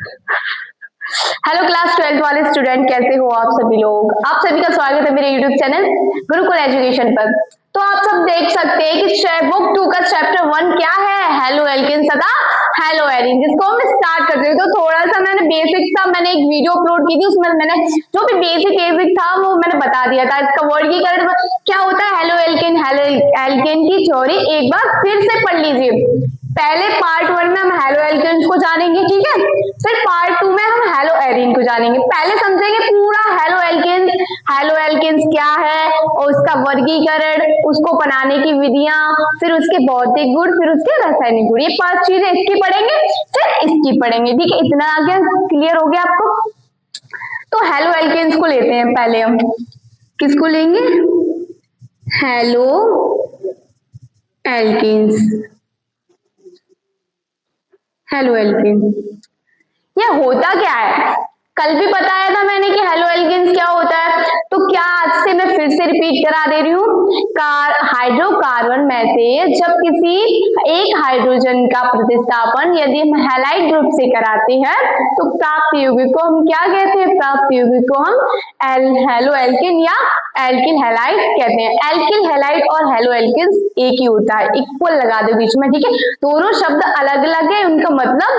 Hello class 12th वाले student, कैसे हो आप सभी लोग। आप सभी का स्वागत है मेरे यूट्यूब चैनल गुरुकुल एजुकेशन पर। तो आप सब देख सकते हैं कि बुक 2 का चैप्टर 1 क्या है, हेलो एल्केन्स तथा हेलो एरीन, जिसको हम स्टार्ट करते हैं। तो थोड़ा सा मैंने एक वीडियो अपलोड की थी, उसमें मैंने जो भी बेसिक था वो मैंने बता दिया था। इसका वर्गीकरण क्या होता है, हेलो एल्केन की थ्योरी एक बार फिर से पढ़ लीजिए। पहले पार्ट 1 में हम हेलो एल्केन्स को जानेंगे, ठीक है, फिर पार्ट 2 में हम हेलो एरीन को जानेंगे। पहले समझेंगे पूरा हेलो एल्केन्स क्या है और उसका वर्गीकरण, उसको बनाने की विधियां, फिर उसके भौतिक गुण, फिर उसके रासायनिक गुण। ये 5 चीजें इसकी पढ़ेंगे, फिर इसकी पढ़ेंगे, ठीक है। इतना आगे क्लियर हो गया आपको। तो हेलो एल्केन्स को लेते हैं पहले हम। किसको लेंगे, हेलो एल्केन्स। हेलो एल्केन ये होता क्या है, कल भी बताया था मैंने कि हेलो एल्केन्स क्या होता है। तो क्या आज से मैं फिर से रिपीट करा दे रही हूँ। हाइड्रोकार्बन में से जब किसी एक हाइड्रोजन का प्रतिस्थापन यदि हम हैलाइड ग्रुप से कराते हैं तो प्राप्त यौगिक को हम क्या कहते हैं, प्राप्त यौगिक को हम हेलो एल्केन या एल्किल हैलाइड कहते हैं। एल्किल हैलाइड और हेलो एल्केन्स एक ही होता है, इक्वल लगा दो बीच में, ठीक है। दोनों शब्द अलग अलग है, उनका मतलब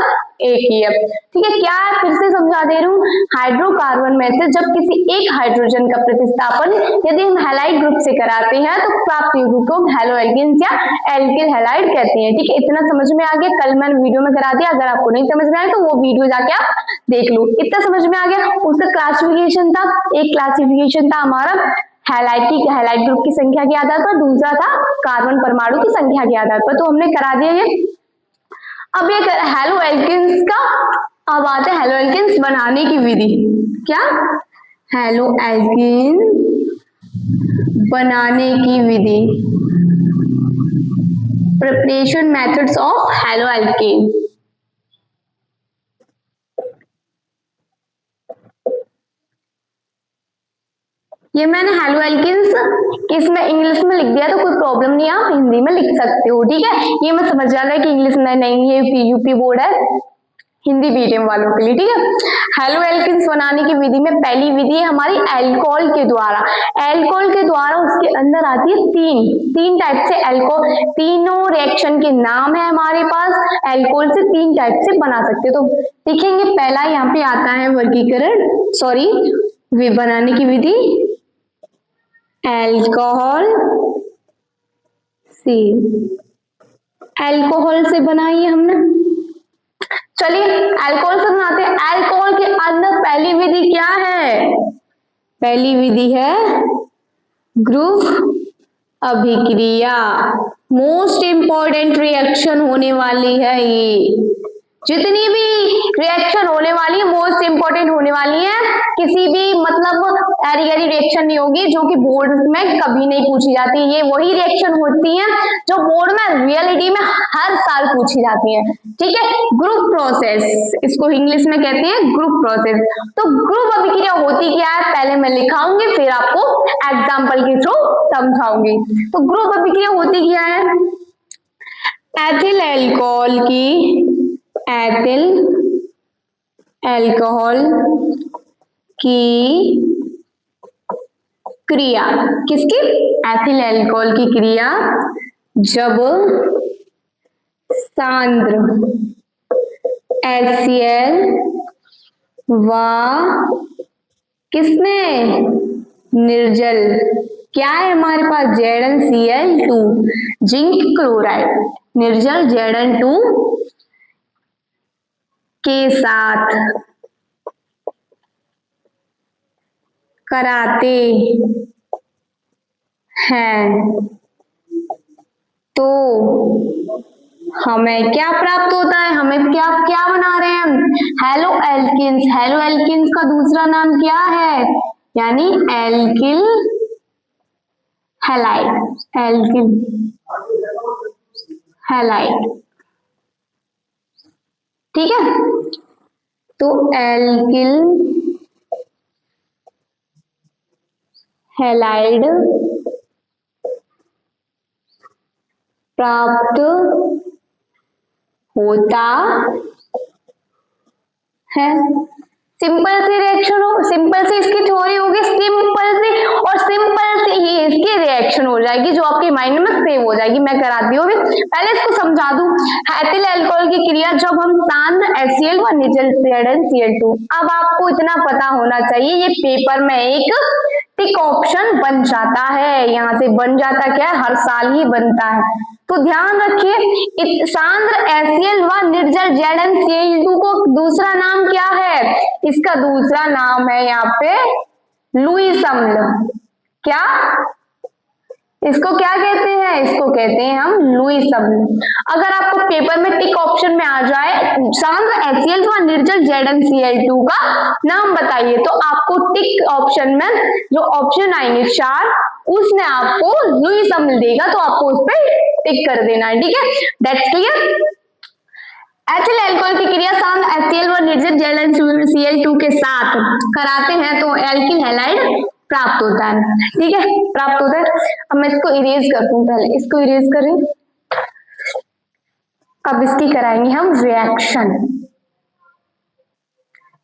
एक ही है, ठीक है। क्या है, फिर से समझा दे रही हूँ। हाइड्रोकार्बन में से जब किसी एक हाइड्रोजन का प्रतिस्थापन यदि हम हैलाइड ग्रुप से कराते हैं तो प्राप्त यौगिक को हेलो एल्केन्स या एल्किल हैलाइड कहते हैं, ठीक है। इतना समझ में आ गया, कल मैंने वीडियो में करा दिया, अगर आपको नहीं समझ में आया तो वो वीडियो जाके आप देख लो। इतना समझ में आ गया। उसका क्लासिफिकेशन था, एक क्लासिफिकेशन था हमारा हैलाइड ग्रुप की संख्या के आधार पर, दूसरा था कार्बन परमाणु की संख्या के आधार पर, तो हमने करा दिया ये। अब ये हेलो एल्केन्स का, अब आते हैं हेलो एल्केन्स बनाने की विधि। क्या, हेलो एल्केन बनाने की विधि, preparation methods of haloalkane. ये मैंने हेलो एल्केन्स इसमें इंग्लिश में लिख दिया, तो कोई प्रॉब्लम नहीं, आप हिंदी में लिख सकते हो, ठीक है। ये मैं समझ जा रहा है कि इंग्लिश में नहीं, ये यूपी बोर्ड है, हिंदी मीडियम वालों के लिए, ठीक है। हेलो एल्केन्स बनाने की विधि में पहली विधि है हमारी अल्कोहल के द्वारा। अल्कोहल के द्वारा उसके अंदर आती है तीन टाइप से अल्कोहल, तीनों रिएक्शन के नाम है हमारे पास। अल्कोहल से 3 टाइप से बना सकते, तो देखेंगे। पहला यहाँ पे आता है वर्गीकरण, सॉरी बनाने की विधि, अल्कोहल से, अल्कोहल से बनाई है हमने। चलिए अल्कोहल से बनाते हैं। अल्कोहल के अंदर पहली विधि क्या है, पहली विधि है ग्रुप अभिक्रिया। मोस्ट इंपॉर्टेंट रिएक्शन होने वाली है ये, जितनी भी रिएक्शन होने वाली है मोस्ट इंपॉर्टेंट होने वाली है। किसी भी मतलब ऐरी गैरी रिएक्शन नहीं होगी जो कि बोर्ड में कभी नहीं पूछी जाती। ये वही रिएक्शन होती है जो बोर्ड में रियलिटी में हर साल पूछी जाती है, ठीक है। ग्रुप प्रोसेस, इसको इंग्लिश में कहते हैं ग्रुप प्रोसेस। तो ग्रुप अभिक्रिया होती क्या है, पहले मैं लिखाऊंगी फिर आपको एग्जाम्पल के थ्रू समझाऊंगी। तो ग्रुप अभिक्रिया होती क्या है, एथिल अल्कोहल की, एथिल अल्कोहल की क्रिया, किसकी, एथिल अल्कोहल की क्रिया जब सांद्र HCl व किसमें निर्जल, क्या है हमारे पास, ZnCl2 जिंक क्लोराइड, निर्जल Zn2 के साथ कराते हैं तो हमें क्या प्राप्त होता है, हमें क्या क्या बना रहे हैं हम, हेलो एल्केन्स। हेलो एल्केन्स का दूसरा नाम क्या है, यानी एल्किल हैलाइड, एल्किल हैलाइड, ठीक है। तो एल्किल हैलाइड प्राप्त होता है। सिंपल सी रिएक्शन हो, सिंपल सी इसकी थ्योरी होगी, सिंपल सी, और सिंपल सी ही इसकी रिएक्शन हो जाएगी जो आपके माइंड में सेव हो जाएगी। मैं कराती हूँ, पहले इसको समझा दूं। एथिल अल्कोहल की क्रिया जब हम सांद्र HCl व निर्जल ZnCl2, अब आपको इतना पता होना चाहिए, ये पेपर में एक टिक ऑप्शन बन जाता है, यहाँ से बन जाता, क्या है, हर साल ही बनता है। तो ध्यान रखिए, सांद्र HCl व निर्जल ZnCl2 को दूसरा नाम क्या है? इसका दूसरा नाम है यहाँ पे लुईस अम्ल। क्या इसको क्या कहते हैं? इसको कहते हैं हम लुईस अम्ल। अगर आपको पेपर में टिक ऑप्शन में आ जाए सांद्र HCl व निर्जल ZnCl2 का नाम बताइए, तो आपको टिक ऑप्शन में जो ऑप्शन आएंगे 4, उसने आपको लुईस अम्ल देगा, तो आपको उस पर टिक कर देना है, ठीक है। That's clear. एथिल अल्कोहल की क्रिया सांद्र HCl व निर्जल ZnCl2 के साथ कराते हैं तो एल्किल हैलाइड प्राप्त होता है, ठीक है, प्राप्त होता है। अब मैं इसको इरेज कर दूं, पहले इसको इरेज करें। अब इसकी कराएंगे हम रिएक्शन,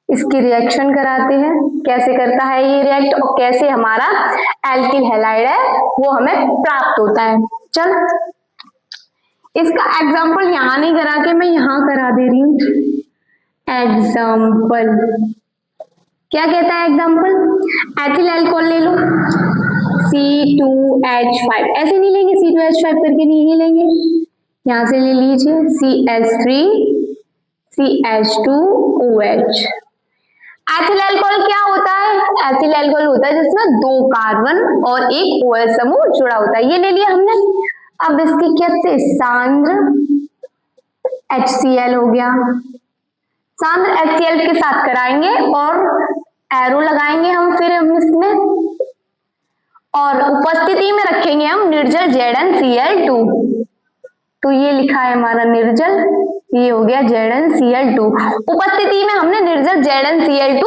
इसकी रिएक्शन कराते हैं, कैसे करता है ये रिएक्ट और कैसे हमारा एल्किल हैलाइड है वो हमें प्राप्त होता है। चल, इसका एग्जाम्पल यहाँ नहीं करा के मैं यहाँ करा दे रही हूँ। एग्जाम्पल क्या कहता है? एग्जाम्पल, एथिल अल्कोहल ले लो, C2H5, ऐसे नहीं लेंगे, C2H5 करके नहीं लेंगे, यहाँ से ले लीजिए CH3 CH2OH। एथिल अल्कोहल क्या होता है? एथिल अल्कोहल होता है जिसमें 2 कार्बन और एक OH समूह जुड़ा होता है, ये ले लिया हमने। अब इसकी क्या से सांद्र HCl हो गया, सांद्र HCl के साथ कराएंगे और एरो लगाएंगे हम, फिर हम इसमें और उपस्थिति में रखेंगे हम निर्जल ZnCl2, तो ये लिखा है हमारा निर्जल, ये हो गया ZnCl2। उपस्थिति में हमने निर्जल ZnCl2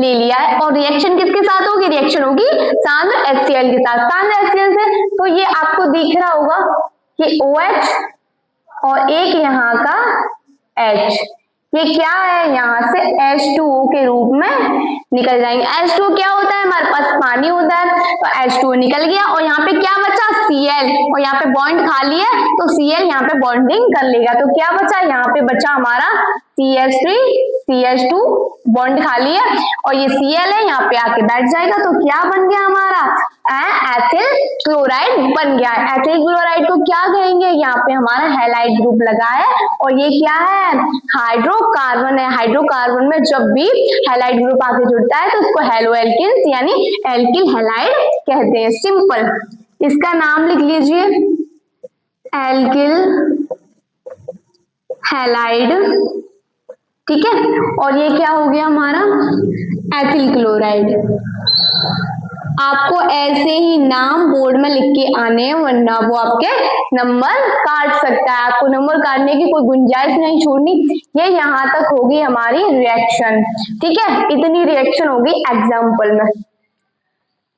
ले लिया है और रिएक्शन किसके साथ होगी? रिएक्शन होगी सांद्र HCl के साथ। सांद्र HCl से तो ये आपको दिख रहा होगा कि OH और एक यहाँ का H, ये क्या है? यहाँ से H2O के रूप में निकल जाएंगे। H2O क्या होता है? हमारे पास पानी होता है, तो H2O निकल गया और यहाँ पे क्या बचा? Cl, और यहाँ पे बॉन्ड खाली है तो Cl यहाँ पे बॉन्डिंग कर लेगा, तो क्या बचा? यहाँ पे बचा हमारा CH3 CH2, बॉन्ड खाली है और ये Cl है, यहाँ पे आके बैठ जाएगा, तो क्या बन गया हमारा? एथिल क्लोराइड बन गया। एथिल क्लोराइड को क्या कहेंगे? यहाँ पे हमारा हैलाइड ग्रुप लगा है और ये क्या है? हाइड्रोकार्बन है। हाइड्रोकार्बन में जब भी हैलाइड ग्रुप आके जुड़ता है तो उसको हैलो एल्किन्स यानी एल्किल हैलाइड कहते हैं। सिंपल, इसका नाम लिख लीजिए एल्किल हैलाइड, ठीक है। और ये क्या हो गया हमारा? Ethyl chloride. आपको ऐसे ही नाम बोर्ड में लिख के आने हैं, वरना वो आपके नंबर काट सकता है। आपको नंबर काटने की कोई गुंजाइश नहीं छोड़नी। ये यहाँ तक होगी हमारी रिएक्शन, ठीक है, इतनी रिएक्शन होगी एग्जाम्पल में।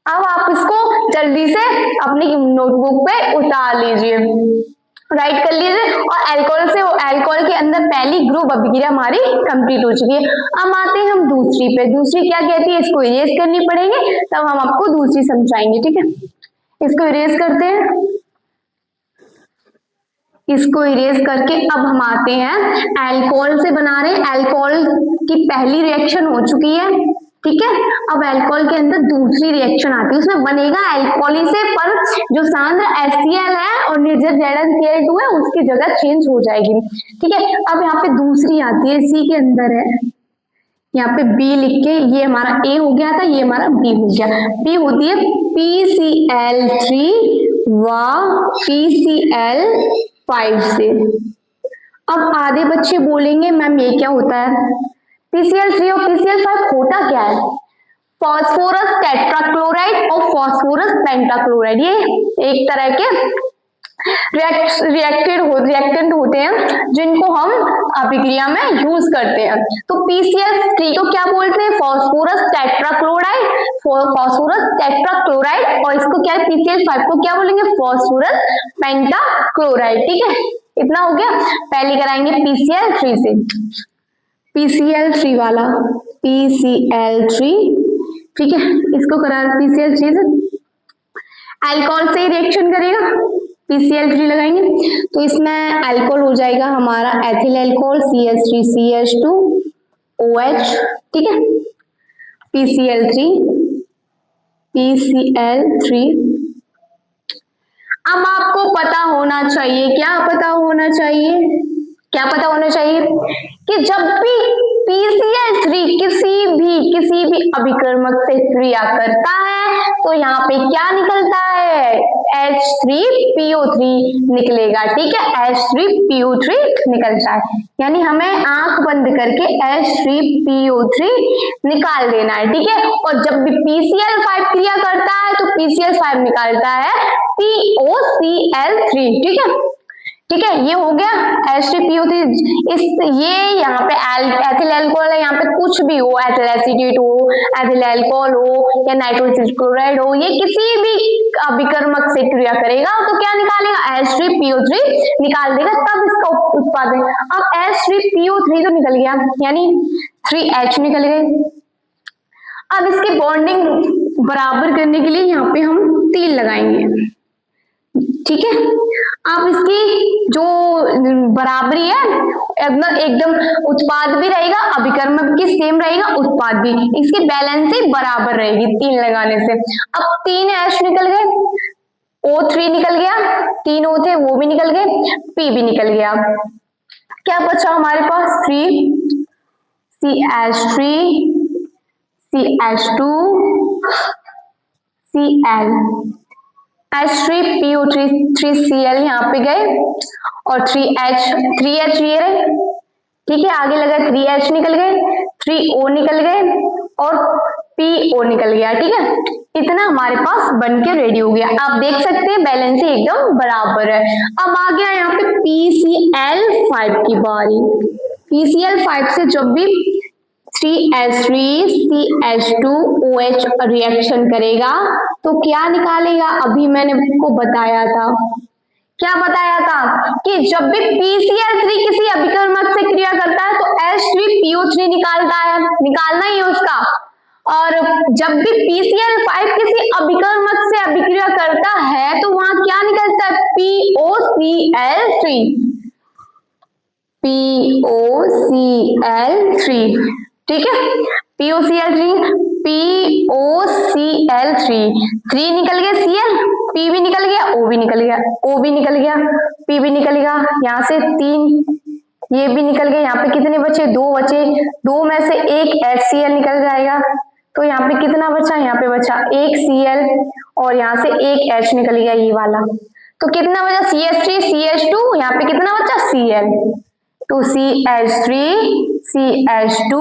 अब आप इसको जल्दी से अपनी नोटबुक पे उतार लीजिए, राइट कर लीजिए। और अल्कोहल से अल्कोहल के अंदर पहली ग्रुप अभिक्रिया हमारी कंप्लीट हो चुकी है। अब आते हैं हम दूसरी पे। दूसरी क्या कहती है? इसको इरेज करनी पड़ेगी, तब हम आपको दूसरी समझाएंगे, ठीक है। इसको इरेज करते हैं, इसको इरेज करके अब हम आते हैं अल्कोहल से बना रहे हैं। अल्कोहल की पहली रिएक्शन हो चुकी है, ठीक है। अब अल्कोहल के अंदर दूसरी रिएक्शन आती है, उसमें बनेगा अल्कोहल से, पर जो सांद्र HCl है और निर्जल ZnCl2 है उसकी जगह चेंज हो जाएगी, ठीक है। अब यहाँ पे दूसरी आती है, इसी के अंदर है, यहाँ पे B लिख के, ये हमारा A हो गया था, ये हमारा B हो गया। B होती है PCl3 व PCl5 से। अब आधे बच्चे बोलेंगे मैम ये क्या होता है? PCl3 और PCl5 होता क्या है? फॉस्फोरस टेट्राक्लोराइड और फॉस्फोरस पेंटाक्लोराइड, ये एक तरह के रिएक्टेंट होते हैं जिनको हम अभिक्रिया में यूज करते हैं। तो PCl3 को क्या बोलते हैं? फॉस्फोरस टेट्राक्लोराइड, फॉस्फोरस टेट्राक्लोराइड, और इसको क्या है? PCl5 को क्या बोलेंगे? फॉस्फोरस पेंटाक्लोराइड, ठीक है। इतना हो गया। पहले कराएंगे PCl3 से। PCl3 वाला, PCl3, ठीक है, इसको करा PCl3 से अल्कोहल से रिएक्शन करेगा, PCl3 लगाएंगे तो इसमें अल्कोहल हो जाएगा हमारा एथिल अल्कोहल CH3CH2OH, ठीक है, PCl3, अब आपको पता होना चाहिए, क्या पता होना चाहिए, क्या पता होना चाहिए कि जब भी PCl3 किसी भी अभिकर्मक से क्रिया करता है तो यहाँ पे क्या निकलता है, H3PO3 निकलेगा, ठीक है, H3PO3 निकलता है, यानी हमें आंख बंद करके H3PO3 निकाल देना है, ठीक है, और जब भी PCl5 क्रिया करता है तो PCl5 निकालता है POCl3, ठीक है, ठीक है, ये हो गया H3PO3। इस ये यहाँ पे एथिल अल्कोहल है, यहाँ पे कुछ भी हो, एथिल एसीटेट हो, एथिल अल्कोहल हो या नाइट्रोसिल क्लोराइड हो, ये किसी भी अभिकर्मक से क्रिया करेगा तो क्या निकालेगा, H3PO3 निकाल देगा, तब इसका उत्पादन। अब H3PO3 तो निकल गया, यानी 3H निकल गए। अब इसकी बॉन्डिंग बराबर करने के लिए यहाँ पे हम 3 लगाएंगे, ठीक है। अब इसकी जो बराबरी है एकदम उत्पाद भी रहेगा, अभिकर्मक की सेम रहेगा, उत्पाद भी, इसकी बैलेंस ही बराबर रहेगी 3 लगाने से। अब 3 H निकल गए, O3 निकल गया, 3 O थे वो भी निकल गए, P भी निकल गया, क्या बचा हमारे पास 3 CH3 CH2 Cl, H3PO3 3Cl यहाँ पे गए और 3H ये रहे, ठीक है, आगे लगा 3H निकल गए, 3O निकल गए और PO निकल गया, ठीक है, इतना हमारे पास बन के रेडी हो गया। आप देख सकते हैं बैलेंस एकदम बराबर है। अब आ गया यहाँ पे PCl5 की बारी। PCl5 से जब भी 3H3CH2OH रिएक्शन करेगा तो क्या निकालेगा, अभी मैंने आपको बताया था, क्या बताया था कि जब भी PCl3 किसी अभिकर्मक से क्रिया करता है तो H3PO3 निकालता है, निकालना ही है उसका, और जब भी PCl5 किसी अभिकर्मक से अभिक्रिया करता है तो वहां क्या निकलता है, POCl3, ठीक है, POCl3 3 निकल गया, Cl, P भी निकल गया, O भी निकल गया, O भी निकल गया, P भी निकल गया, यहाँ से 3 ये भी निकल गए, यहाँ पे कितने बचे, 2 बचे, 2 में से एक HCl निकल जाएगा, तो यहाँ पे कितना बचा, यहाँ पे बचा एक Cl और यहाँ से एक H निकल गया ये वाला, तो कितना बचा CH3 CH2, यहाँ पे कितना बचा Cl, तो CH3 CH2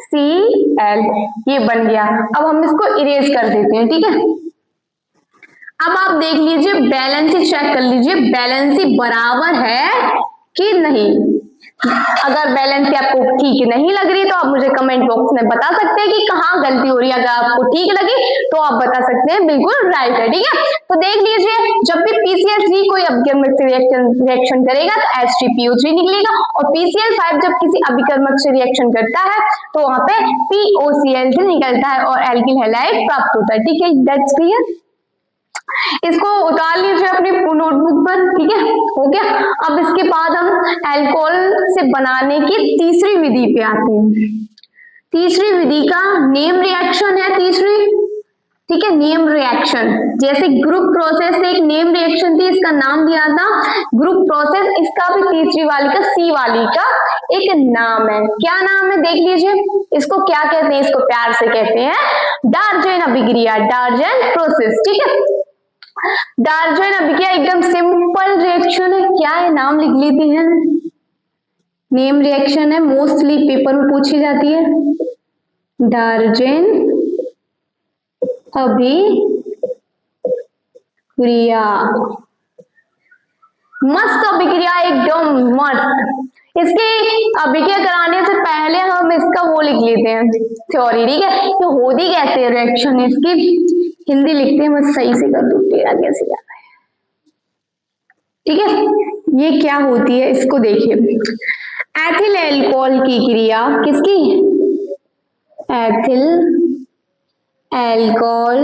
Cl ये बन गया। अब हम इसको इरेज कर देते हैं, ठीक है। अब आप देख लीजिए बैलेंस ही चेक कर लीजिए, बैलेंस ही बराबर है कि नहीं। अगर बैलेंस आपको ठीक नहीं लग रही तो आप मुझे कमेंट बॉक्स में बता सकते हैं कि कहाँ गलती हो रही है। अगर आपको ठीक लगी तो आप बता सकते हैं बिल्कुल राइट है, ठीक है। तो देख लीजिए जब भी PCl3 कोई अभिकर्मक से रिएक्शन करेगा तो H3PO3 निकलेगा, और PCl5 जब किसी अभिकर्मक से रिएक्शन करता है तो वहां पे POCl3 निकलता है और एल्किल हैलाइड प्राप्त होता है, ठीक है, दैट्स क्लियर। इसको उतार लीजिए अपनी नोटबुक पर, ठीक है, हो गया। अब इसके बाद हम अल्कोहल से बनाने की तीसरी विधि पे आते हैं। तीसरी विधि का नेम रिएक्शन है तीसरी, ठीक है, नेम रिएक्शन। जैसे ग्रुप प्रोसेस से एक नेम रिएक्शन थी, इसका नाम दिया था ग्रुप प्रोसेस, इसका भी तीसरी वाली का सी वाली का एक नाम है। क्या नाम है देख लीजिए, इसको क्या कहते हैं, इसको प्यार से कहते हैं डार्जेन अभिक्रिया, डार्जेन प्रोसेस, ठीक है। डार्जेन अभिक्रिया एकदम सिंपल रिएक्शन है, क्या है नाम लिख लेते हैं, नेम रिएक्शन है, मोस्टली पेपर में पूछी जाती है, डार्जेन अभिक्रिया, मस्त अभिक्रिया एकदम मस्त। इसकी अभिक्रिया कराने से पहले हम इसका वो लिख लेते हैं थ्योरी, ठीक है, कि होती कैसे रिएक्शन, इसकी हिंदी लिखते हैं, मैं सही से कर दूं, टेढ़ा कैसे जा रहा है, ठीक है। ये क्या होती है इसको देखिए, एथिल एल्कोहल की क्रिया, किसकी? एथिल एल्कोहल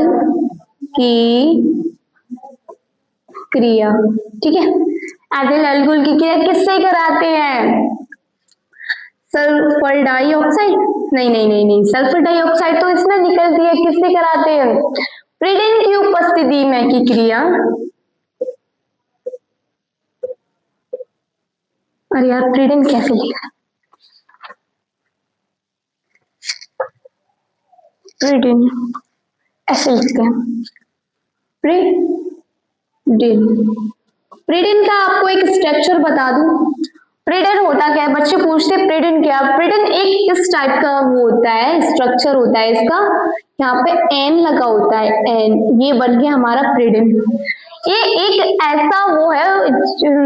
की क्रिया, ठीक है। एथिल एल्कोहल की क्रिया किससे कराते हैं? सल्फर डाइऑक्साइड, नहीं नहीं नहीं नहीं, सल्फर डाइऑक्साइड तो इसमें निकलती है, किससे कराते हैं? प्रीडिन की उपस्थिति में की क्रिया। अरे यार प्रीडिन कैसे लिखा? प्रीडिन ऐसे लिखते हैं, प्रीडिन। प्रीडिन का आपको एक स्ट्रक्चर बता दूं। प्रीडिन होता क्या है? बच्चे पूछते हैं प्रीडिन क्या? प्रीडिन एक इस टाइप का वो होता है, स्ट्रक्चर होता है इसका, यहाँ पे एन लगा होता है, एन, ये बन गया हमारा प्रीडिन। ये एक ऐसा वो है,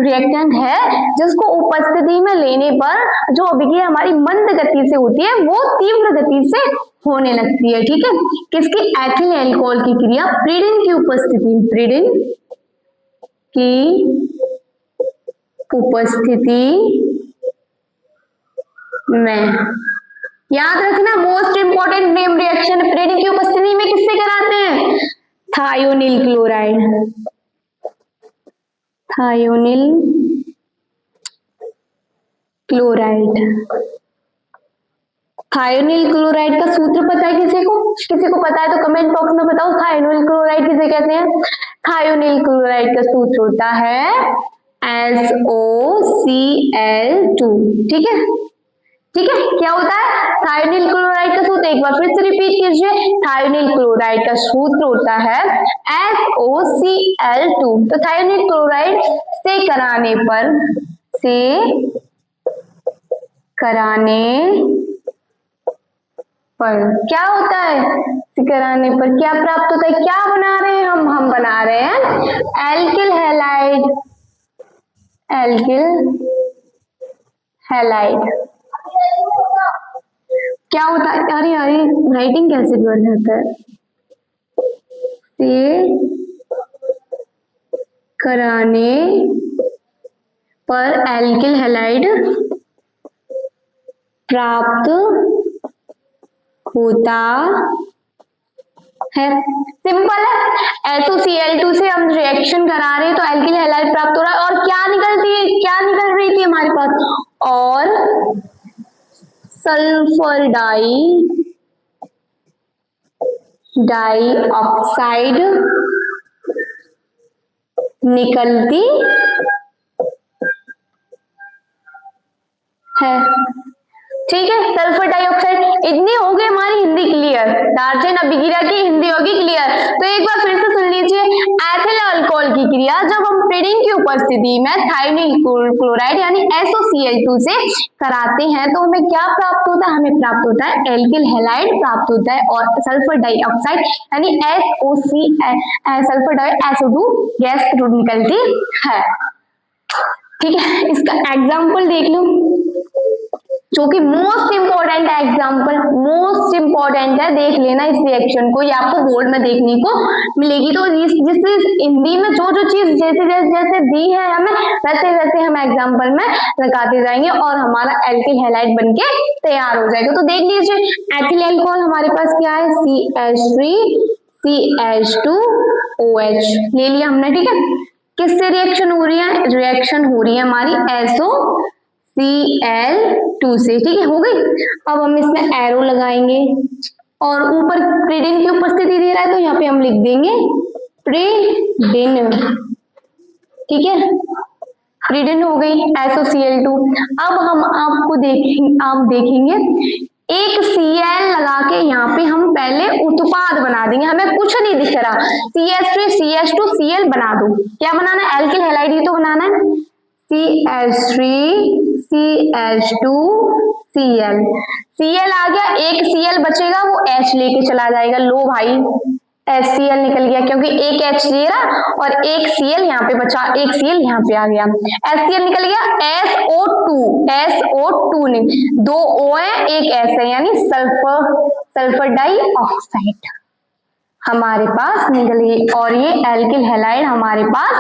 रिएक्टेंट है जिसको उपस्थिति में लेने पर जो अभिक्रिया हमारी मंद गति से होती है वो तीव्र गति से होने लगती है, ठीक है। किसकी? एथिल एल्कोहल की क्रिया प्रीडिन की उपस्थिति, प्रीडिन की उपस्थिति में। याद रखना, मोस्ट इंपॉर्टेंट नेम रिएक्शन प्रीडिन की उपस्थिति में किससे कराते हैं? Thionyl chloride, thionyl chloride. Thionyl chloride का सूत्र पता है किसी को? किसी को पता है तो कमेंट बॉक्स में बताओ, थायोनिल क्लोराइड किसे कहते हैं? थायोनिल क्लोराइड का सूत्र होता है SOCl2, ठीक है, ठीक है। क्या होता है थायोनिल क्लोराइड का सूत्र? एक बार फिर से रिपीट कीजिए, थायोनिल क्लोराइड का सूत्र होता है SOCl2। तो थायोनिल क्लोराइड से कराने पर क्या होता है? कराने पर क्या प्राप्त होता है? क्या बना रहे हैं हम बना रहे हैं एल्किल हैलाइड, एल्किल हैलाइड। क्या होता है? अरे अरे राइटिंग कैसे बढ़ जाता है? से कराने पर एल्किल हैलाइड प्राप्त होता है। सिंपल है, SOCl2 से हम रिएक्शन करा रहे हैं तो एल्किल हैलाइड प्राप्त हो रहा है, और क्या निकलती है, क्या निकल रही थी हमारे पास? और सल्फर डाइऑक्साइड निकलती है, ठीक है। Sulphur dioxide. इतनी हो गई हमारी हिंदी क्लियर, दार्जन अभिक्रिया की हिंदी होगी क्लियर। तो एक बार फिर से सुन लीजिए, एथिल अल्कोहल की क्रिया जब हम प्रीडिन की उपस्थिति में थायोनिल क्लोराइड यानी SOCl2 से कराते हैं तो हमें क्या प्राप्त होता है? हमें प्राप्त होता है एल्किल हैलाइड प्राप्त होता है, और सल्फर डाइऑक्साइड यानी सल्फर SO2 गैस निकलती है, ठीक है। इसका एग्जाम्पल देख लो, जो कि मोस्ट इंपॉर्टेंट है, एग्जाम्पल मोस्ट इंपॉर्टेंट है, देख लेना इस रिएक्शन को, ये आपको बोर्ड में देखने को मिलेगी। तो जिस हिंदी में जो जो चीज जैसे जैसे दी है हमें वैसे वैसे हम एग्जाम्पल में लगाते जाएंगे और हमारा एल्किल हैलाइड बनके तैयार हो जाएगा। तो देख लीजिए, एथिल अल्कोहल हमारे पास क्या है? CH3CH2OH ले लिया हमने, ठीक है। किससे रिएक्शन हो रही है? रिएक्शन हो रही है हमारी SOCl2 से, ठीक है, हो गई। अब हम इसमें एरो लगाएंगे और ऊपर प्रीडिन की उपस्थिति दे रहा है तो यहाँ पे हम लिख देंगे प्रीडिन, ठीक है। प्रीडिन हो गई SOCl2। अब हम आप देखेंगे एक Cl लगा के यहाँ पे हम पहले उत्पाद बना देंगे, हमें कुछ नहीं दिख रहा, CH3 CH2 Cl बना दो। क्या बनाना है? एल्किल हैलाइड ही तो बनाना है। CH3 CH2 Cl, Cl आ गया, एक Cl बचेगा वो H लेके चला जाएगा। लो भाई HCl निकल गया, क्योंकि एक H ले रहा और एक Cl यहाँ पे बचा, एक Cl यहाँ पे आ गया, HCl निकल गया। SO2 नहीं, दो O है एक S है, यानी सल्फर डाइऑक्साइड। हमारे पास निकल गई और ये एल्किल हैलाइड हमारे पास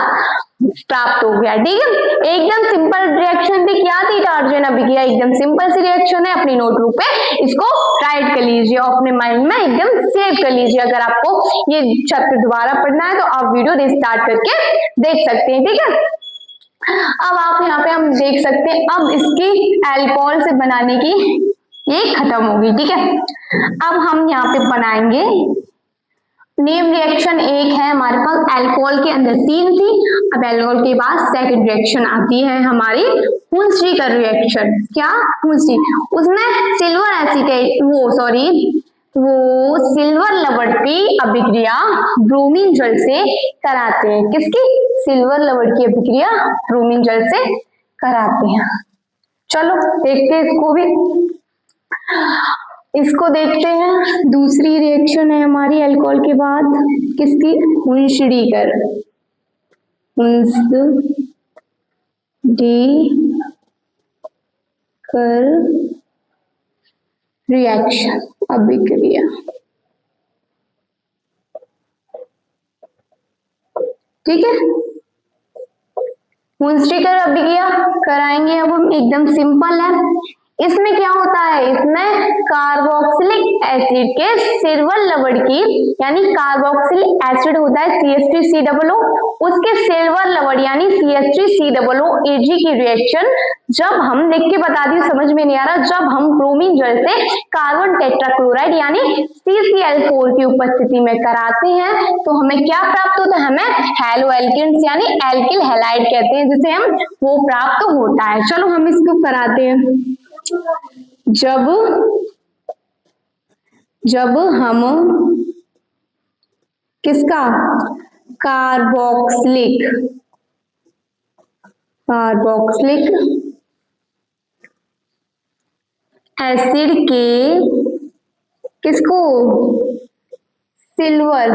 प्राप्त हो गया। ठीक है, एकदम सिंपल रिएक्शन थी। क्या थी टार्जन अभिक्रिया? एकदम सिंपल सी रिएक्शन है। अपनी नोटबुक पे इसको राइट कर लीजिए और अपने माइंड में एकदम सेव कर लीजिए। अगर आपको ये चैप्टर दोबारा पढ़ना है तो आप वीडियो रिस्टार्ट करके देख सकते हैं। ठीक है, अब आप यहाँ पे हम देख सकते हैं, अब इसकी अल्कोहल से बनाने की ये खत्म होगी। ठीक है, अब हम यहाँ पे बनाएंगे नेम रिएक्शन। एक है हमारे पास, अल्कोहल के अंदर 3 थी। अब अल्कोहल के बाद सेकंड रिएक्शन आती है हमारी हुंस्ट्रीकर रिएक्शन। क्या? हुंस्ट्री, उसमें सिल्वर एसिटेट वो सिल्वर लवण की अभिक्रिया ब्रोमीन जल से कराते हैं। किसकी? सिल्वर लवण की अभिक्रिया ब्रोमीन जल से कराते हैं। चलो देखते हैं इसको भी। इसको देखते हैं, दूसरी रिएक्शन है हमारी अल्कोहल के बाद किसकी? हुंस्ट्रीकर, रिएक्शन अभिक्रिया। ठीक है, हुंस्ट्रीकर अभिक्रिया कराएंगे। अब हम एकदम सिंपल है। इसमें क्या होता है? इसमें कार्बोक्सिलिक एसिड के सिल्वर लवण की, यानी कार्बोक्सिलिक एसिड होता है CH3COO, उसके सिल्वर लवण यानी CH3COO Ag की रिएक्शन जब हम लिख के बता दी, समझ में नहीं आ रहा, जब हम ब्रोमीन जल से कार्बन टेट्राक्लोराइड यानी CCl4 की उपस्थिति में कराते हैं तो हमें क्या प्राप्त होता है? हमें हैलोएल्केन्स यानी एल्किल हैलाइड कहते हैं, जिसे हम वो प्राप्त होता है। चलो हम इसको कराते हैं। जब हम किसका? कार्बोक्सिलिक एसिड के किसको? सिल्वर।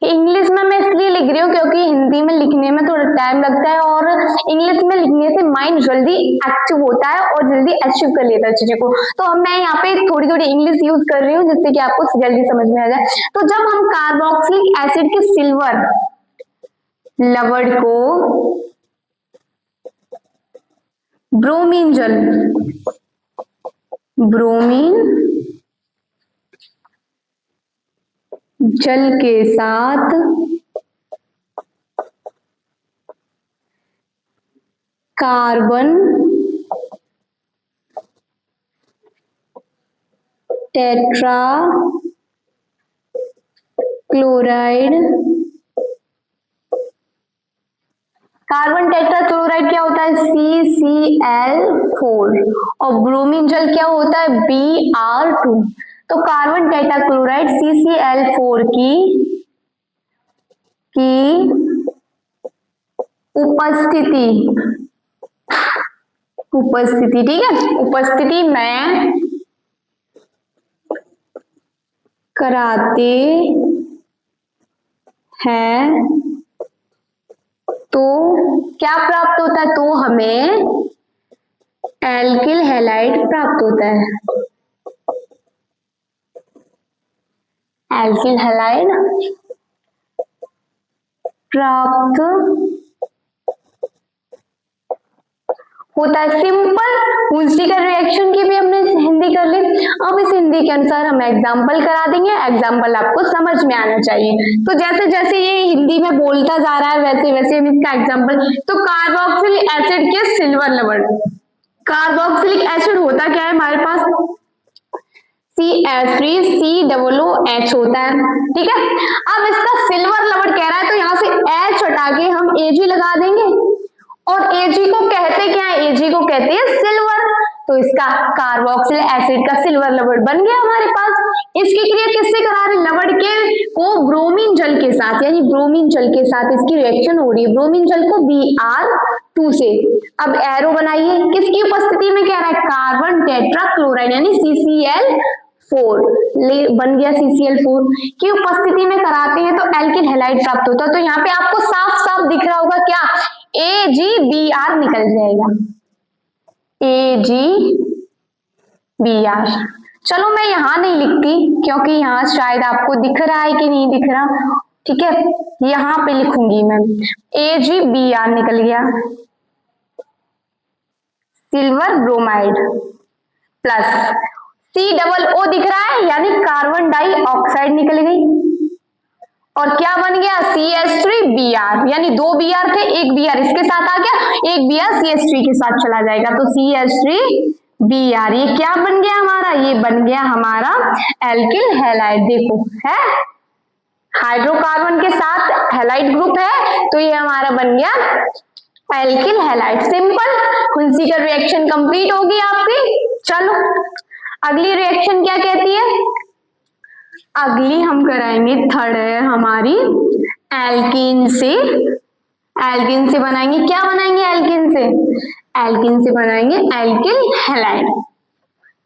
इंग्लिश में मैं इसलिए लिख रही हूँ क्योंकि हिंदी में लिखने में थोड़ा टाइम लगता है और इंग्लिश में लिखने से माइंड जल्दी एक्टिव होता है और जल्दी अचीव कर लेता है चीजों को। तो मैं यहाँ पे थोड़ी थोड़ी इंग्लिश यूज कर रही हूँ जिससे कि आपको जल्दी समझ में आ जाए। तो जब हम कार्बोक्सिलिक एसिड के सिल्वर लवण को ब्रोमीन जल के साथ कार्बन टेट्राक्लोराइड, कार्बन टेट्राक्लोराइड क्या होता है? CCl4 और ब्रोमीन जल क्या होता है? Br2। तो कार्बन टेट्राक्लोराइड CCl4 की उपस्थिति, ठीक है, उपस्थिति में कराते हैं तो क्या प्राप्त होता है? तो हमें एल्किल हैलाइड प्राप्त होता है। एल्किल हैलाइड प्राप्त होता है। सिंपल हुंस्ट्रीकर रिएक्शन की भी हमने हिंदी कर ली। अब इस हिंदी के अनुसार हम एग्जाम्पल करा देंगे। एग्जाम्पल आपको समझ में आना चाहिए। तो जैसे जैसे ये हिंदी में बोलता जा रहा है वैसे वैसे हम इसका एग्जाम्पल। तो कार्बोक्सिलिक एसिड के सिल्वर लवण, कार्बोक्सिलिक एसिड होता क्या है हमारे पास? CH3COOH होता है। ठीक है, अब इसका सिल्वर लवण कह रहा है तो यहाँ से H हटा के हम Ag लगा देंगे और Ag को कहते क्या है? Ag को कहते हैं सिल्वर। तो इसका कार्बोक्सिलिक एसिड का सिल्वर लवण बन गया हमारे पास। इसकी क्रिया किससे करा रहे? लवण के को ब्रोमीन जल के साथ, यानी ब्रोमीन जल के साथ इसकी रिएक्शन हो रही है। ब्रोमीन जल को Br2 से। अब एरो बनाइए, किसकी उपस्थिति में कह रहा है? कार्बन टेट्राक्लोराइड यानी CCl4 बन गया। CCl4 की उपस्थिति में कराते हैं तो एल्किल हैलाइड प्राप्त होता है। तो यहाँ पे आपको साफ साफ दिख रहा होगा क्या? AgBr निकल जाएगा, AgBr। चलो मैं यहाँ नहीं लिखती क्योंकि यहाँ शायद आपको दिख रहा है कि नहीं दिख रहा, ठीक है, यहाँ पे लिखूंगी मैं। AgBr निकल गया, सिल्वर ब्रोमाइड, प्लस COO दिख रहा है यानी कार्बन डाइऑक्साइड निकल गई, और क्या बन गया CH3Br, यानी 2 Br थे, एक Br इसके साथ आ गया, एक Br CH3 के साथ चला जाएगा, तो CH3Br ये क्या बन गया हमारा, ये बन गया हमारा एल्किल हैलाइड। देखो है हाइड्रोकार्बन के साथ हैलाइड ग्रुप है, तो ये हमारा बन गया एल्किल हैलाइड। सिंपल, खुंसी का रिएक्शन कंप्लीट होगी आपकी। चलो अगली रिएक्शन क्या कहती है, अगली हम कराएंगे, थर्ड है हमारी एल्कीन से। एल्कीन से बनाएंगे, क्या बनाएंगे एल्कीन से, एल्कीन से बनाएंगे एल्किल हैलाइड,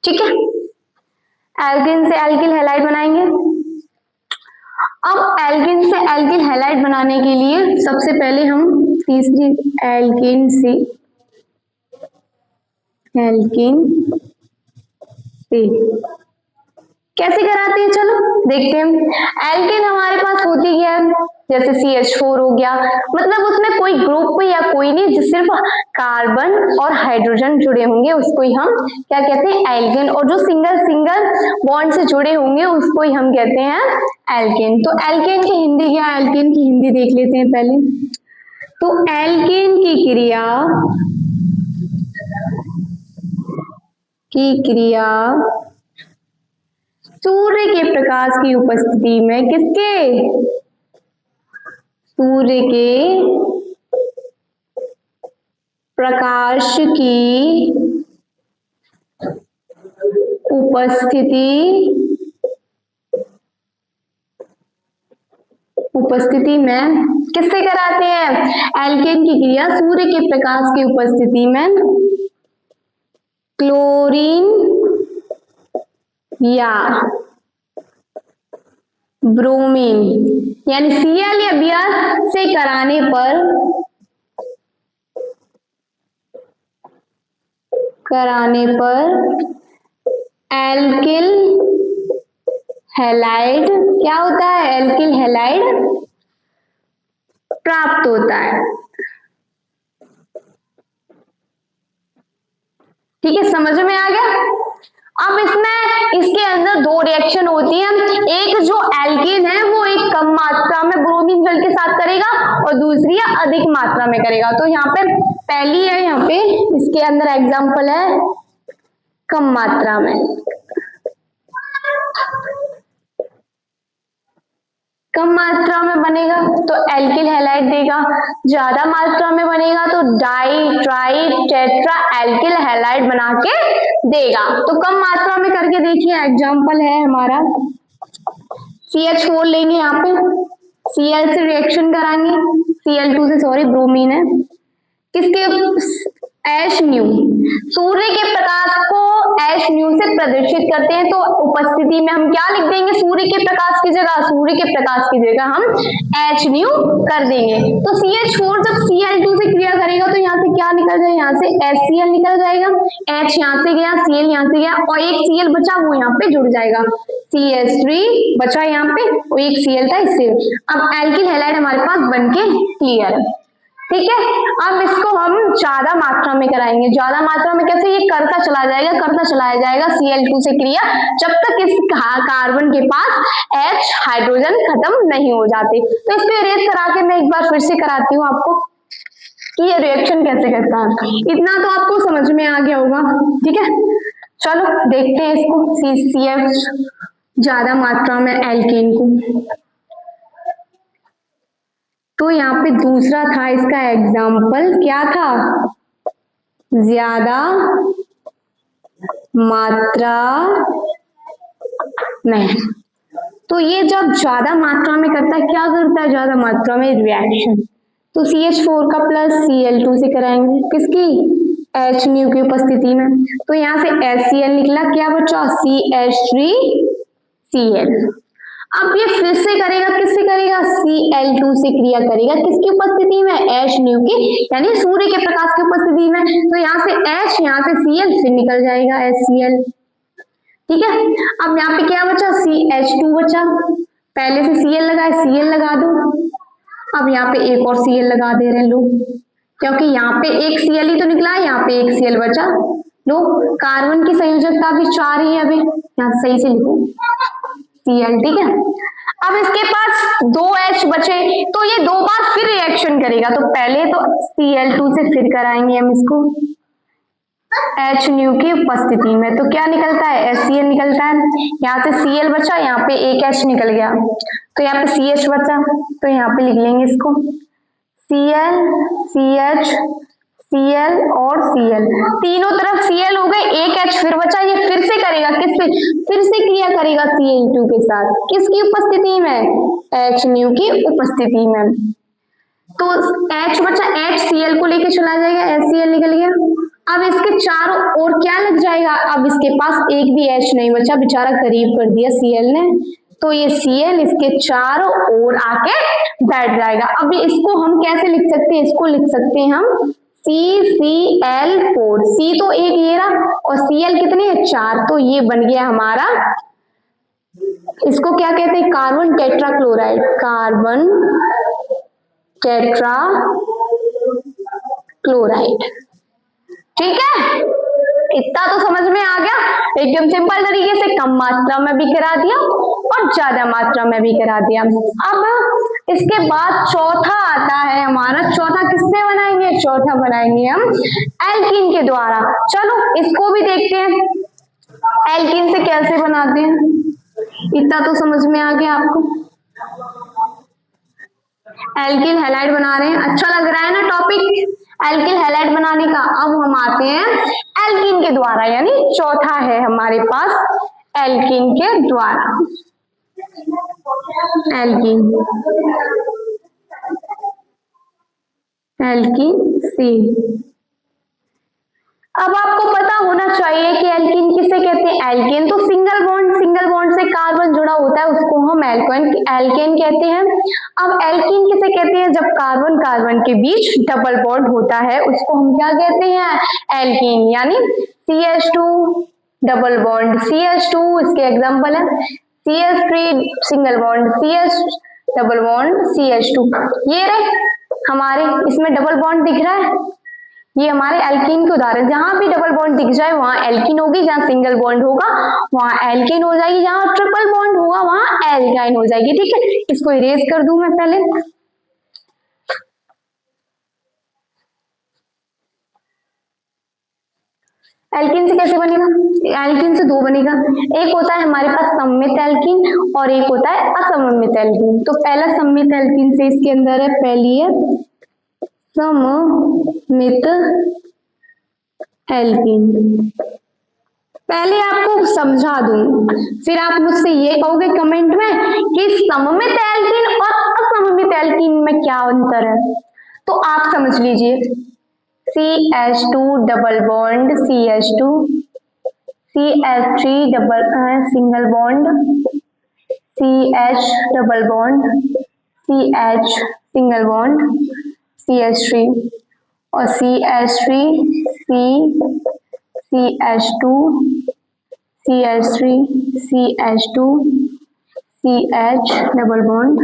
ठीक है, एल्कीन से एल्किल हैलाइड बनाएंगे। अब एल्कीन से एल्किल हैलाइड बनाने के लिए सबसे पहले हम तीसरी एल्कीन से कैसे कराते हैं, चलो देखते हैं। एल्केन हमारे पास होती है जैसे CH4 हो गया, मतलब उसमें कोई ग्रुप या कोई नहीं, जो सिर्फ कार्बन और हाइड्रोजन जुड़े होंगे उसको ही हम क्या कहते हैं एल्केन, और जो सिंगल सिंगल बॉन्ड से जुड़े होंगे उसको ही हम कहते हैं एल्केन। तो एल्केन की हिंदी क्या, एल्केन की हिंदी देख लेते हैं पहले। तो एल्केन की क्रिया सूर्य के प्रकाश की उपस्थिति में, किसके, सूर्य के प्रकाश की उपस्थिति में किससे कराते हैं, एल्केन की क्रिया सूर्य के प्रकाश की उपस्थिति में क्लोरीन या ब्रोमीन यानी Cl या Br से कराने पर एल्किल हैलाइड क्या होता है, एल्किल हैलाइड प्राप्त होता है। ठीक है, समझ में आ गया। अब इसके अंदर दो रिएक्शन होती हैं, एक जो एल्केन है वो एक कम मात्रा में ब्रोमीन जल के साथ करेगा और दूसरी है अधिक मात्रा में करेगा। तो यहाँ पे पहली है, यहाँ पे इसके अंदर एग्जांपल है कम मात्रा में, कम मात्रा में बनेगा तो एल्किल हैलाइड देगा, ज्यादा मात्रा में बनेगा तो di tri tetra alkyl halide बना के देगा। तो कम मात्रा में करके देखिए, एग्जांपल है हमारा CH4 लेंगे, यहाँ पे Cl से रिएक्शन कराएंगे, Cl2 से, सॉरी ब्रोमीन है, किसके H-nu, सूर्य के प्रकाश को H-nu से प्रदर्शित करते हैं। तो उपस्थिति में हम क्या लिख देंगे, सूर्य के प्रकाश की जगह हम H-nu कर देंगे। तो CH4 जब Cl2 से क्रिया करेगा तो यहाँ से क्या निकल जाएगा, यहाँ से HCl निकल जाएगा, H यहाँ से गया, Cl यहाँ से गया और एक Cl बचा वो यहाँ पे जुड़ जाएगा, CH3 बचा यहाँ पे और एक Cl था इससे। अब एल्किल हैलाइड हमारे पास बनके क्लियर है, ठीक है। अब इसको हम ज्यादा मात्रा में कराएंगे, ज्यादा मात्रा में कैसे, ये करता चला जाएगा Cl2 से क्रिया जब तक इस कार्बन के पास H हाइड्रोजन खत्म नहीं हो जाते। तो इसको इरेज करा के मैं एक बार फिर से कराती हूँ आपको कि ये रिएक्शन कैसे करता है। इतना तो आपको समझ में आ गया होगा, ठीक है। चलो देखते हैं इसको, CCF ज्यादा मात्रा में एल्केन को। तो यहाँ पे दूसरा था इसका एग्जाम्पल, क्या था, ज्यादा मात्रा में। तो ये जब ज्यादा मात्रा में करता है, क्या करता है ज्यादा मात्रा में, रिएक्शन। तो CH4 का प्लस Cl2 से कराएंगे, किसकी, H-nu की उपस्थिति में। तो यहाँ से HCl निकला, क्या बचा, CH3Cl। अब ये फिर से करेगा, किससे करेगा, Cl2 से क्रिया करेगा, किसकी उपस्थिति में, H-nu की, यानी सूर्य के प्रकाश की उपस्थिति में। तो यहाँ से H, यहाँ से Cl, फिर निकल जाएगा HCl। ठीक है। अब यहाँ पे क्या बचा, CH2 बचा, पहले से Cl लगाए, Cl लगा दो। अब यहाँ पे एक और Cl लगा दे रहे हैं लोग, क्योंकि यहाँ पे एक Cl ही तो निकला है, यहाँ पे एक Cl बचा। लो, कार्बन की संयोजकता भी 4 ही है, अभी यहाँ सही से लिखो Cl, ठीक है। अब इसके पास 2 H बचे, तो ये 2 बार फिर रिएक्शन करेगा, तो पहले तो Cl2 से फिर कराएंगे हम इसको H न्यू की उपस्थिति में, तो क्या निकलता है, HCl निकलता है। यहाँ से Cl बचा, यहाँ पे एक H निकल गया, तो यहाँ पे CH बचा, तो यहाँ पे लिख लेंगे इसको Cl, CH, Cl और Cl, तीनों तरफ Cl हो गए, एक H फिर बचा, ये फिर से करेगा, किस पे, फिर से क्रिया करेगा Cl2 के साथ, किसकी उपस्थिति में, H न्यू की उपस्थिति में। तो H बचा, HCl को लेके चला जाएगा, HCl निकल गया। अब इसके चारों ओर क्या लग जाएगा, अब इसके पास एक भी H नहीं बचा, बेचारा करीब कर दिया Cl ने, तो ये Cl इसके चारों ओर आके बैठ जाएगा। अब इसको हम कैसे लिख सकते हैं, इसको लिख सकते हैं हम CCl4, C तो एक ये रहा और Cl कितने हैं, 4, तो ये बन गया हमारा, इसको क्या कहते हैं, carbon tetrachloride, carbon tetra chloride. ठीक है, इतना तो समझ में आ गया, एकदम सिंपल तरीके से, कम मात्रा में भी करा दिया और ज्यादा मात्रा में भी करा दिया। अब इसके बाद चौथा आता है हमारा, चौथा किससे बनाएंगे, चौथा बनाएंगे हम एल्कीन के द्वारा। चलो इसको भी देखते हैं, एल्कीन से कैसे बनाते हैं, इतना तो समझ में आ गया आपको। एल्किल हैलाइड बना रहे हैं, अच्छा लग रहा है ना टॉपिक, एल्किल हैलाइड बनाने का। अब हम आते हैं एल्कीन के द्वारा, यानी चौथा है हमारे पास एल्कीन के द्वारा, एल्कीन, एल्कीन सी। अब आपको पता होना चाहिए कि एल्कीन किसे कहते हैं, एल्केन तो सिंगल बॉन्ड से कार्बन जुड़ा होता है, उसको हम एल्केन कहते हैं। अब एल्कीन किसे कहते हैं, जब कार्बन कार्बन के बीच डबल बॉन्ड होता है, उसको हम क्या कहते हैं, एल्कीन, यानी CH2 डबल बॉन्ड CH2, इसके एग्जांपल है CH3 single bond CH double bond CH2, ये रहे हमारे, इसमें डबल बॉन्ड दिख रहा है, ये हमारे एल्कीन के उदाहरण, जहां भी डबल बॉन्ड दिख जाए वहां एल्कीन होगी, जहां सिंगल बॉन्ड होगा वहां एल्कीन हो जाएगी, जहां ट्रिपल बॉन्ड होगा वहां एल्काइन हो जाएगी। ठीक है, इसको इरेज कर दूं मैं पहले। एल्कीन से कैसे बनेगा, एल्कीन से 2 बनेगा, एक होता है हमारे पास सममित एल्कीन और एक होता है असममित एल्कीन। तो पहला सममित एल्कीन से इसके अंदर है, पहली है सममित एल्कीन। पहले आपको समझा दूं, फिर आप मुझसे ये कहोगे कमेंट में कि सममित एल्कीन और असममित एल्कीन में क्या अंतर है, तो आप समझ लीजिए, CH2 double bond CH2, CH3 double single bond, CH double bond CH single bond CH3 और CH3 CH2 CH3 CH2 CH double bond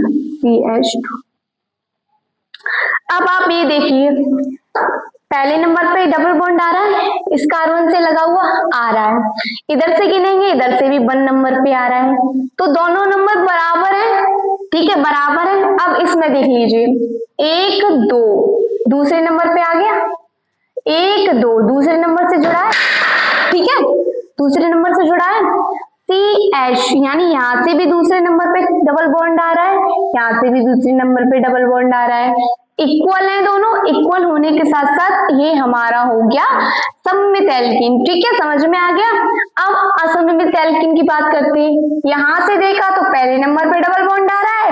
CH2। अब आप ये देखिए, पहले नंबर पे डबल बॉन्ड आ रहा है, इस कार्बन से लगा हुआ आ रहा है, इधर से गिनेंगे इधर से भी 1 नंबर पे आ रहा है, तो दोनों नंबर बराबर है। ठीक है, बराबर है। अब इसमें देख लीजिए 1 2 दूसरे नंबर पे आ गया, 1 2 दूसरे नंबर से जुड़ा है, ठीक है, दूसरे नंबर से जुड़ा है। CH यानी यहाँ से भी दूसरे नंबर पे डबल बॉन्ड आ रहा है, यहाँ से भी दूसरे नंबर पे डबल बॉन्ड आ रहा है, इक्वल है दोनों, इक्वल होने के साथ साथ ये हमारा हो गया सममित एल्कीन। ठीक है, समझ में आ गया। अब असममित एल्कीन की बात करते हैं, यहाँ से देखा तो पहले नंबर पे डबल बॉन्ड आ रहा है,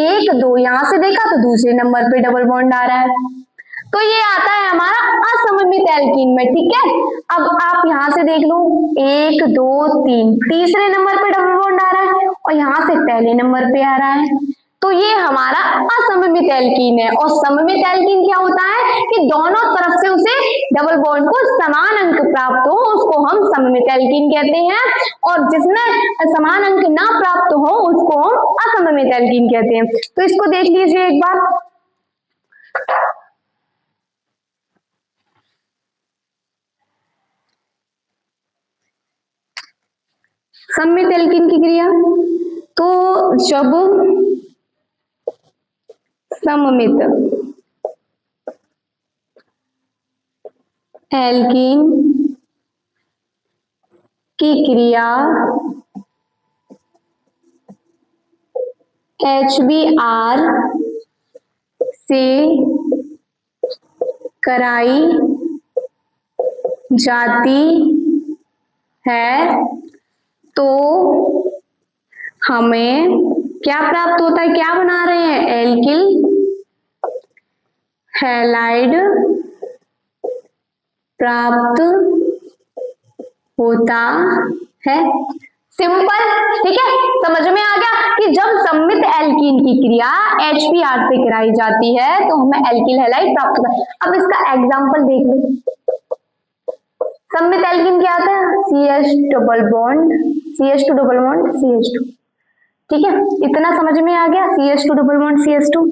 1 2 यहाँ से देखा तो दूसरे नंबर पे डबल बॉन्ड आ रहा है, तो ये आता है हमारा असममित एल्कीन में। ठीक है, अब आप यहाँ से देख लो 1 2 3 तीसरे नंबर पे डबल बॉन्ड आ रहा है और यहाँ से पहले नंबर पे आ रहा है, तो ये हमारा असममित एल्कीन है। और सममित एल्कीन क्या होता है कि दोनों तरफ से उसे डबल बॉन्ड को समान अंक प्राप्त हो, उसको हम सममित एल्कीन कहते हैं। और जिसमें समान अंक ना प्राप्त हो उसको हम असममित एल्कीन कहते हैं। तो इसको देख लीजिए एक बार। सममित एल्कीन की क्रिया, तो जब सममित एल्कीन की क्रिया HBr से कराई जाती है तो हमें क्या प्राप्त होता है, क्या बना रहे हैं, एल्किल हैलाइड प्राप्त होता है। सिंपल, ठीक है, समझ में आ गया कि जब सममित एल्कीन की क्रिया HBr से कराई जाती है तो हमें एल्किल हैलाइड प्राप्त होता है। अब इसका एग्जांपल देख लो। सममित एल्कीन क्या आता है, CH double bond CH2 double bond CH2, ठीक है, इतना समझ में आ गया। CH2 डबल बॉन्ड CH2,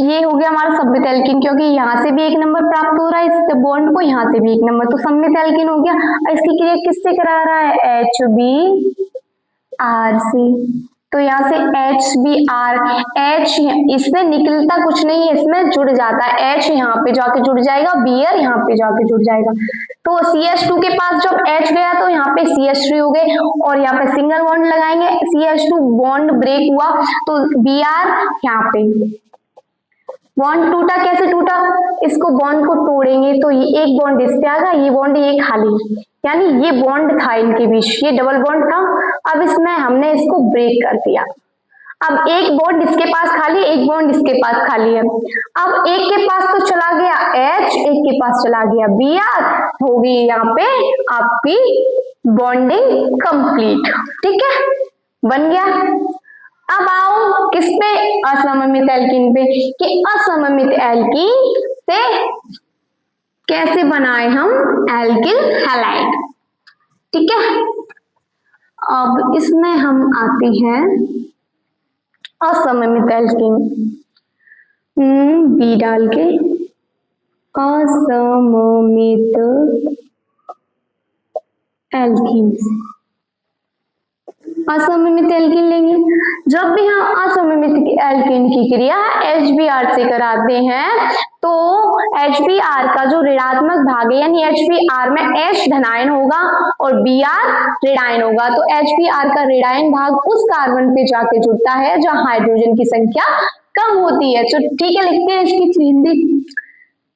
ये हो गया हमारा सममित एल्कीन, क्योंकि यहाँ से भी एक नंबर प्राप्त हो रहा है इस बॉन्ड को, यहाँ से भी एक नंबर, तो सममित एल्कीन हो गया। इसकी क्रिया किससे करा रहा है, HBr से। तो यहाँ से HBr, H इसमें निकलता कुछ नहीं है, इसमें जुड़ जाता है, H यहाँ पे जाके जुड़ जाएगा, Br यहाँ पे जाके जुड़ जाएगा। तो CH2 के पास जब H गया तो यहाँ पे CH3 हो गए, और यहाँ पे सिंगल बॉन्ड लगाएंगे, CH2 बॉन्ड ब्रेक हुआ तो Br यहाँ पे बॉन्ड टूटा। कैसे टूटा, इसको बॉन्ड को तोड़ेंगे तो ये एक बॉन्ड इस पे आ गया, ये बॉन्ड ये खाली, यानी ये बॉन्ड था इनके बीच, ये डबल बॉन्ड था। अब इसमें हमने इसको ब्रेक कर दिया। अब एक बॉन्ड इसके पास खाली, एक बॉन्ड इसके पास खाली है। अब एक के पास तो चला गया H, एक के पास चला गया Br, होगी यहाँ पे आपकी बॉन्डिंग कंप्लीट, ठीक है, बन गया। अब आओ किस पे, असममित एल्कीन पे, कि असममित एल्कीन से कैसे बनाए हम एल्किल हैलाइड, ठीक है। अब इसमें हम आते हैं असममित एल्कीन, बी डाल के असममित एल्कीन, असममित एल्कीन लेंगे। जब भी हम असममित एल्कीन की क्रिया HBr से कराते हैं तो HBr का जो ऋणात्मक भाग है, यानी HBr में H धनायन होगा और Br ऋणायन होगा, तो HBr का ऋणायन भाग उस कार्बन पे जाके जुड़ता है जहां हाइड्रोजन की संख्या कम होती है। तो ठीक है, लिखते हैं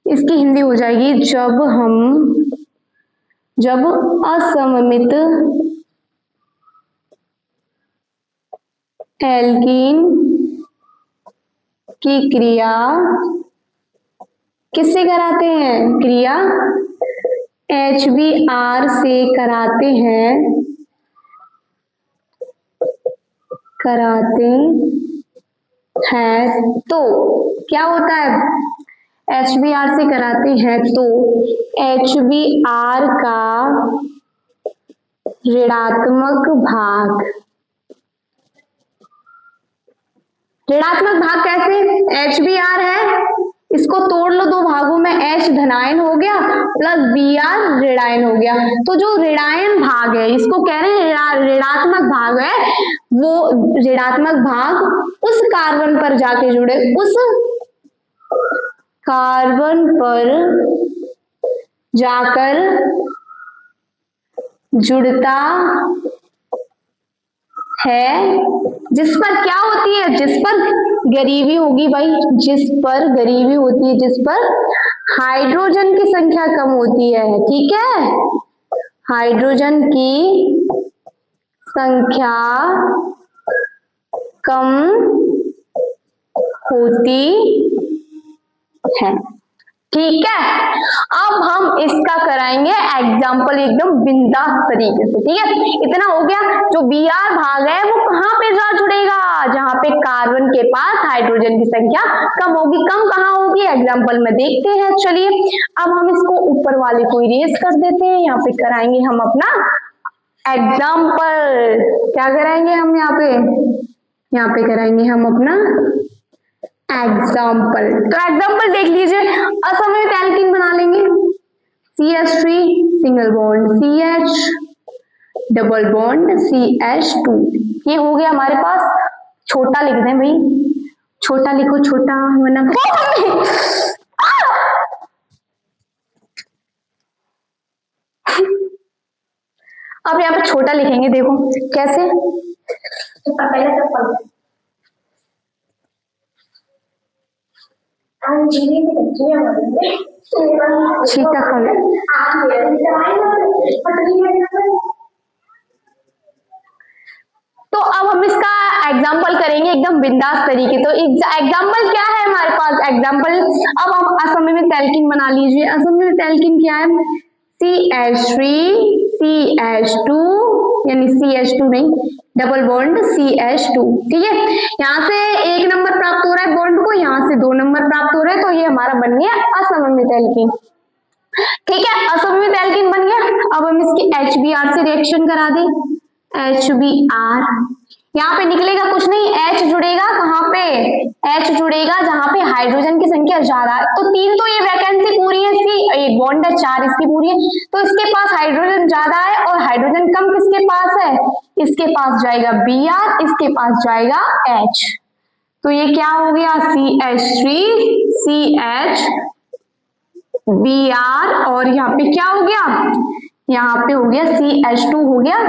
इसकी हिंदी हो जाएगी, जब असममित एल्कीन की क्रिया किससे कराते हैं, क्रिया HBr से कराते हैं तो क्या होता है, HBr से कराते हैं तो HBr का ऋणात्मक भाग, ऋणात्मक भाग कैसे, HBr है, इसको तोड़ लो दो भागों में, H धनायन हो गया प्लस Br ऋणायन हो गया, तो जो ऋणायन भाग है इसको कह रहे हैं ऋणात्मक भाग है, वो ऋणात्मक भाग उस कार्बन पर जाके जुड़े, उस कार्बन पर जाकर जुड़ता है, जिस पर क्या होती है, जिस पर गरीबी होगी भाई, जिस पर गरीबी होती है, जिस पर हाइड्रोजन की संख्या कम होती है, ठीक है, हाइड्रोजन की संख्या कम होती है, ठीक है, अब हम इसका कराएंगे एग्जाम्पल एकदम बिंदास तरीके से। ठीक है, इतना हो गया। जो Br भाग है वो कहाँ पे जा जुड़ेगा, जहां पे कार्बन के पास हाइड्रोजन की संख्या कम होगी। कम कहाँ होगी, एग्जाम्पल में देखते हैं। चलिए अब हम इसको ऊपर वाले को इरेज कर देते हैं। यहाँ पे कराएंगे हम अपना एग्जाम्पल। क्या कराएंगे हम यहाँ पे कराएंगे हम अपना एग्जाम्पल। तो एग्जाम्पल देख लीजिए, असममित एल्कीन बना लेंगे। CH3 single bond CH, double bond CH2। ये हो गया हमारे पास। छोटा लिख दें भाई, छोटा लिखो, छोटा वरना अब यहाँ पे छोटा लिखेंगे, देखो कैसे। चीता खा ले। तो अब हम इसका एग्जाम्पल करेंगे एकदम बिंदास तरीके। तो एग्जाम्पल क्या है हमारे पास, एग्जाम्पल अब हम असममित एल्कीन बना लीजिए। असममित एल्कीन क्या है, CH3 CH2, यानी CH2 नहीं, डबल बॉन्ड CH2। ठीक है, यहाँ से 1 नंबर प्राप्त हो रहा है बॉन्ड को, यहाँ से 2 नंबर प्राप्त हो रहे हैं, तो ये हमारा बन गया असममित एल्कीन। ठीक है, असममित एल्कीन बन गया। अब हम इसकी HBr से रिएक्शन करा दें। HBr, यहाँ पे निकलेगा कुछ नहीं, H जुड़ेगा कहाँ पे, H जुड़ेगा जहाँ पे हाइड्रोजन की संख्या ज्यादा है। तो 3 तो ये वैकेंसी पूरी है इसकी, एक बॉन्ड है, 4 इसकी पूरी है। तो इसके पास हाइड्रोजन ज्यादा है और हाइड्रोजन कम किसके पास है, इसके पास जाएगा Br, इसके पास जाएगा H। तो ये क्या हो गया, CH3 CH Br, और यहाँ पे क्या हो गया, यहाँ पे हो गया CH2 हो गया,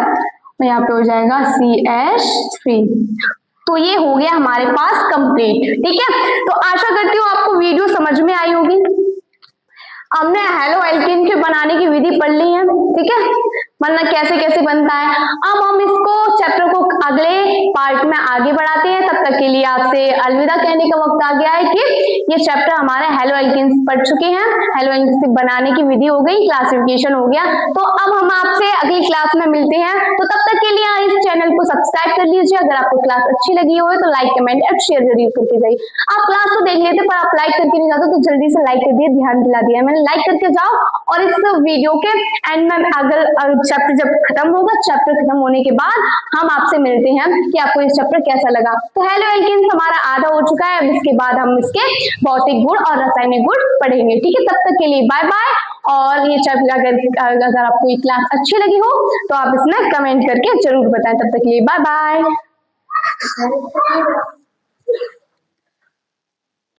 और यहाँ पे हो जाएगा CH3। तो ये हो गया हमारे पास कंप्लीट। ठीक है, तो आशा करती हूँ आपको वीडियो समझ में आई होगी। हमने हेलो एल्कीन के बनाने की विधि पढ़ ली है। ठीक है, मतलब कैसे कैसे बनता है। अब हम इसको चैप्टर को अगले पार्ट में आगे बढ़ाते हैं। तब तक के लिए आपसे अलविदा कहने का वक्त आ गया है कि ये चैप्टर हमारे हेलो एल्कीन्स पढ़ चुके हैं। हेलो एल्कीन्स बनाने की विधि हो गई, क्लासिफिकेशन हो गया। तो अब हम आपसे अगली क्लास में मिलते हैं। तो तब तक के लिए इस चैनल को सब्सक्राइब कर लीजिए। अगर आपको क्लास अच्छी लगी हो तो लाइक कमेंट और शेयर जरूर करके जाइए। आप क्लास तो देख लेते पर आप लाइक करके नहीं जाते, तो जल्दी से लाइक कर दिए, ध्यान दिला दिया मैंने, लाइक करके जाओ। और इस वीडियो के एंड में अगर चैप्टर जब खत्म होगा, चैप्टर खत्म होने के बाद हम आपसे मिलते हैं कि आपको इस चैप्टर कैसा लगा। तो हेलो एल्कीन्स हमारा आधा हो चुका है। अब इसके बाद हम इसके भौतिक गुण और रासायनिक गुण पढ़ेंगे। ठीक है, तब तक के लिए बाय बाय। और ये चैप्टर अगर आपको ये क्लास अच्छी लगी हो तो आप इसमें कमेंट करके जरूर बताएं। तब तक के लिए बाय बाय।